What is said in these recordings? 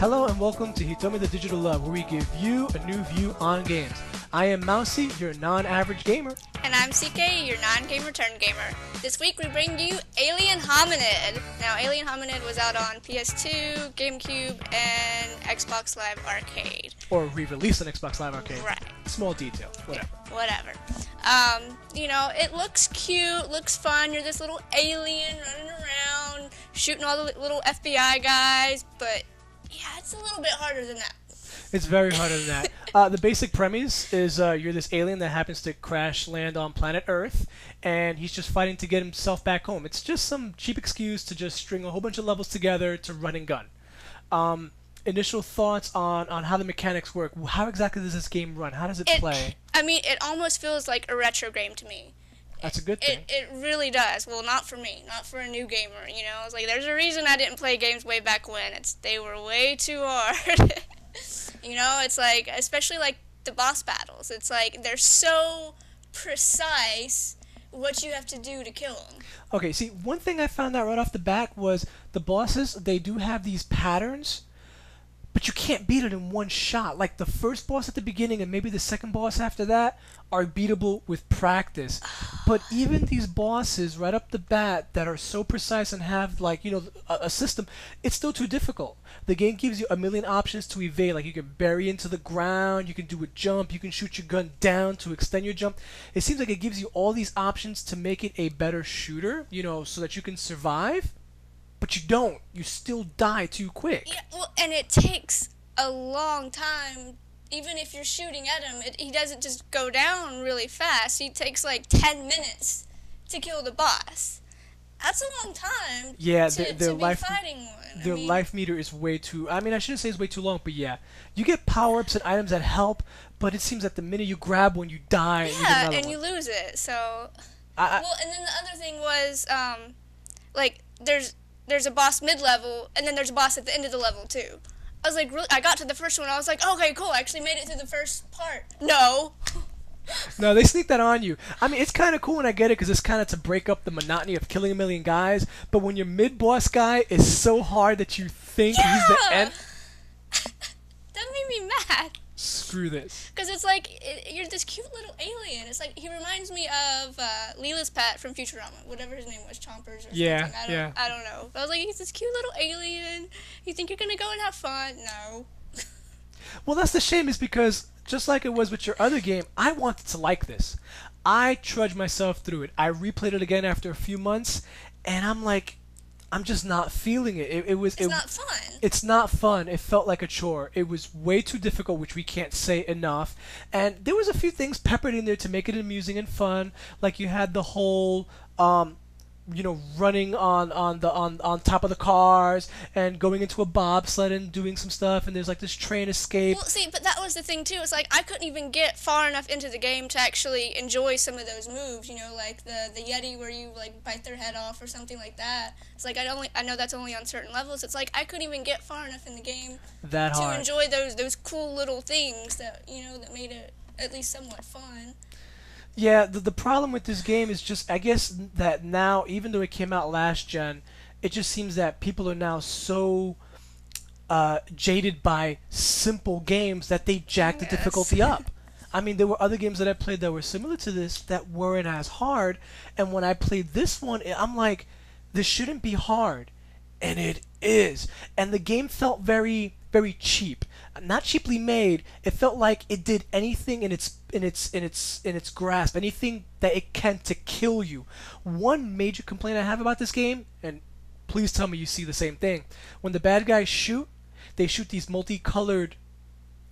Hello and welcome to Hitome the Digital Love, where we give you a new view on games. I am Mousy, your non-average gamer. And I'm CK, your non-gamer turned gamer. This week we bring you Alien Hominid. Now, Alien Hominid was out on PS2, GameCube, and Xbox Live Arcade. Or re-released on Xbox Live Arcade. Right. Small detail, whatever. Whatever. You know, it looks cute, looks fun. You're this little alien running around, shooting all the little FBI guys, but yeah, it's a little bit harder than that. It's very harder than that. The basic premise is you're this alien that happens to crash land on planet Earth, and he's just fighting to get himself back home. It's just some cheap excuse to just string a whole bunch of levels together to run and gun. Initial thoughts on how the mechanics work. How exactly does this game run? How does it play? I mean, it almost feels like a retro game to me. That's a good thing. It really does. Well, not for me. Not for a new gamer, you know? It's like, there's a reason I didn't play games way back when. They were way too hard. You know, it's like, especially like the boss battles. It's like, they're so precise what you have to do to kill them. Okay, see, one thing I found out right off the bat was the bosses, they do have these patterns, but you can't beat it in one shot. Like the first boss at the beginning and maybe the second boss after that are beatable with practice. But even these bosses right up the bat that are so precise and have, like, you know, a system, it's still too difficult. The game gives you a million options to evade. Like you can bury into the ground, you can do a jump, you can shoot your gun down to extend your jump. It seems like it gives you all these options to make it a better shooter, you know, so that you can survive. But you don't. You still die too quick. Yeah, well, and it takes a long time. Even if you're shooting at him, he doesn't just go down really fast. He takes like 10 minutes to kill the boss. That's a long time. Yeah, to be fighting one. Their life meter is way too. I mean, I shouldn't say it's way too long, but yeah, you get power-ups and items that help. But it seems that the minute you grab one, you die. Yeah, and you lose it. So, well, and then the other thing was, like there's a boss mid-level, and then there's a boss at the end of the level, too. I was like, really? I got to the first one, I was like, okay, cool, I actually made it through the first part. No. No, they sneak that on you. I mean, it's kind of cool when I get it, because it's kind of to break up the monotony of killing a million guys, but when your mid-boss guy is so hard that you think he's the end... That made me mad. Screw this. Because it's like, you're this cute little alien. It's like, he reminds me of Leela's pet from Futurama, whatever his name was, Chompers or something. I don't know. But I was like, he's this cute little alien. You think you're going to go and have fun? No. Well, that's the shame, is because, just like it was with your other game, I wanted to like this. I trudged myself through it. I replayed it again after a few months, and I'm like, I'm just not feeling it. It's not fun. It's not fun. It felt like a chore. It was way too difficult, which we can't say enough. And there was a few things peppered in there to make it amusing and fun. Like you had the whole, you know, running on top of the cars and going into a bobsled and doing some stuff. And there's like this train escape. Well, see, but that was the thing too. It's like I couldn't even get far enough into the game to actually enjoy some of those moves. You know, like the Yeti where you like bite their head off or something like that. It's like I know that's only on certain levels. It's like I couldn't even get far enough in the game to enjoy those cool little things that, you know, that made it at least somewhat fun. Yeah, the problem with this game is just, I guess, that now, even though it came out last gen, it just seems that people are now so jaded by simple games that they jack the difficulty up. I mean, there were other games that I played that were similar to this that weren't as hard, and when I played this one, I'm like, this shouldn't be hard, and it is. And the game felt very, very cheap. Not cheaply made. It felt like it did anything in its grasp, anything that it can to kill you. One major complaint I have about this game, and please tell me you see the same thing, when the bad guys shoot, they shoot these multicolored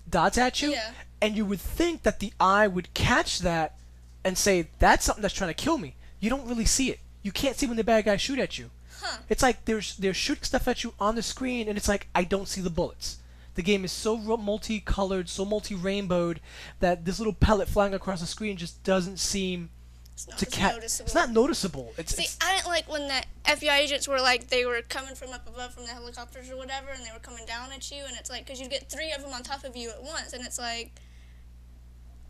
dots at you, and you would think that the eye would catch that and say, that's something that's trying to kill me. You don't really see it. You can't see when the bad guys shoot at you. It's like they're shooting stuff at you on the screen, and it's like, I don't see the bullets. The game is so multicolored, so multi-rainbowed, that this little pellet flying across the screen just doesn't seem to catch. It's not noticeable. See, I didn't like when the FBI agents were like, they were coming from up above from the helicopters or whatever, and they were coming down at you, and it's like, because you'd get 3 of them on top of you at once, and it's like,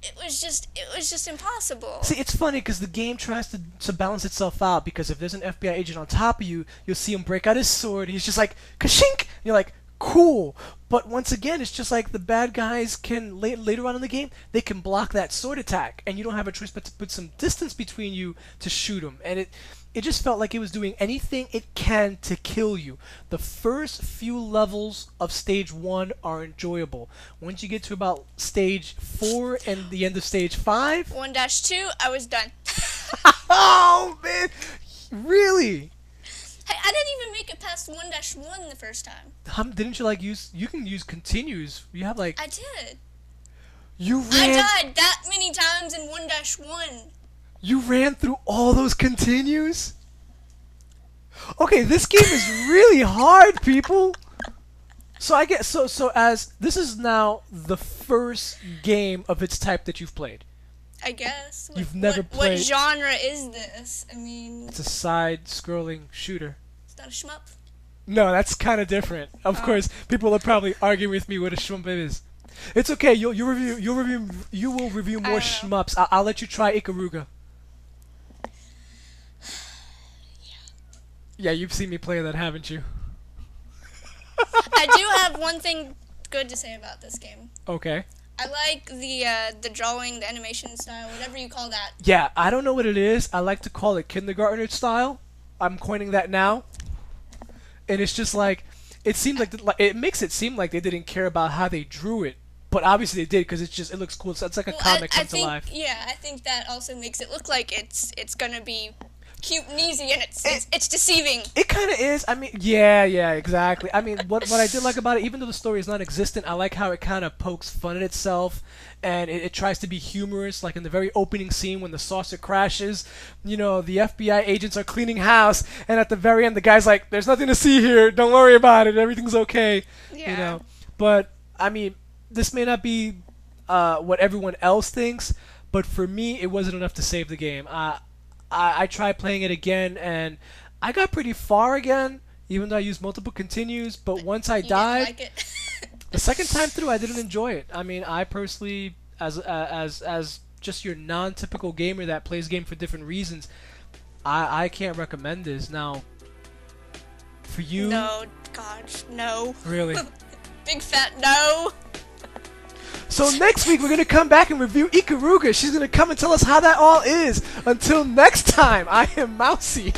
it was just impossible. See, it's funny because the game tries to balance itself out, because if there's an FBI agent on top of you, you'll see him break out his sword, and he's just like, ka-shink! And you're like, cool. But once again, it's just like the bad guys can later on in the game, they can block that sword attack, and you don't have a choice but to put some distance between you to shoot them. And it just felt like it was doing anything it can to kill you. The first few levels of stage 1 are enjoyable. Once you get to about stage 4 and the end of stage 5, 1-2, I was done. oh man, really? Hey, I didn't even make it past 1-1 the first time. Didn't you like use? You can use continues. You have like I did. you I ran. died that many times in 1-1. You ran through all those continues? Okay, this game is really hard, people. So I get so as this is now the first game of its type that you've played. I guess. You've never played. What genre is this? I mean, It's a side-scrolling shooter. it's not a shmup. No, that's kind of different. Of course, people are probably arguing with me what a shmup is. It's okay. You will review more shmups. I'll let you try Ikaruga. Yeah, you've seen me play that, haven't you? I do have one thing good to say about this game. Okay. I like the drawing, the animation style, whatever you call that. Yeah, I don't know what it is. I like to call it kindergartner style. I'm coining that now. And it's just like, it seems like, it makes it seem like they didn't care about how they drew it. But obviously they did, because it looks cool. So it's like a comic come to life. Yeah, I think that also makes it look like it's gonna be cute and easy, and it's deceiving. It kind of is. I mean, yeah, exactly. I mean, what I did like about it, even though the story is non-existent, I like how it kind of pokes fun at itself, and it tries to be humorous. Like in the very opening scene when the saucer crashes, you know, the FBI agents are cleaning house, and at the very end, the guy's like, "There's nothing to see here. Don't worry about it. Everything's okay." Yeah. You know. But I mean, this may not be what everyone else thinks, but for me, it wasn't enough to save the game. I tried playing it again, and I got pretty far again, even though I used multiple continues. But once I died, didn't like it. the second time through, I didn't enjoy it. I mean, I personally, as just your non-typical gamer that plays game for different reasons, I can't recommend this. Now, for you, No, gosh, no. really. Big fat no. So next week we're gonna come back and review Ikaruga. She's gonna come and tell us how that all is. Until next time, I am Mousy.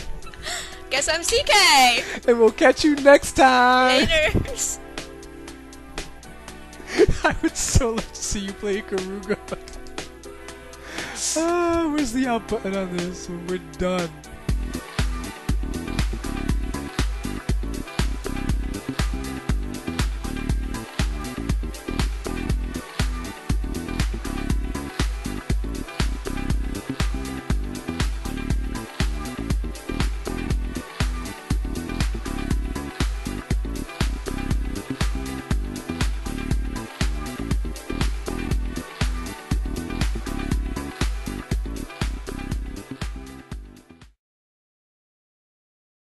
Guess I'm CK. And we'll catch you next time. Laters. I would so love to see you play Ikaruga. Where's the out button on this when we're done?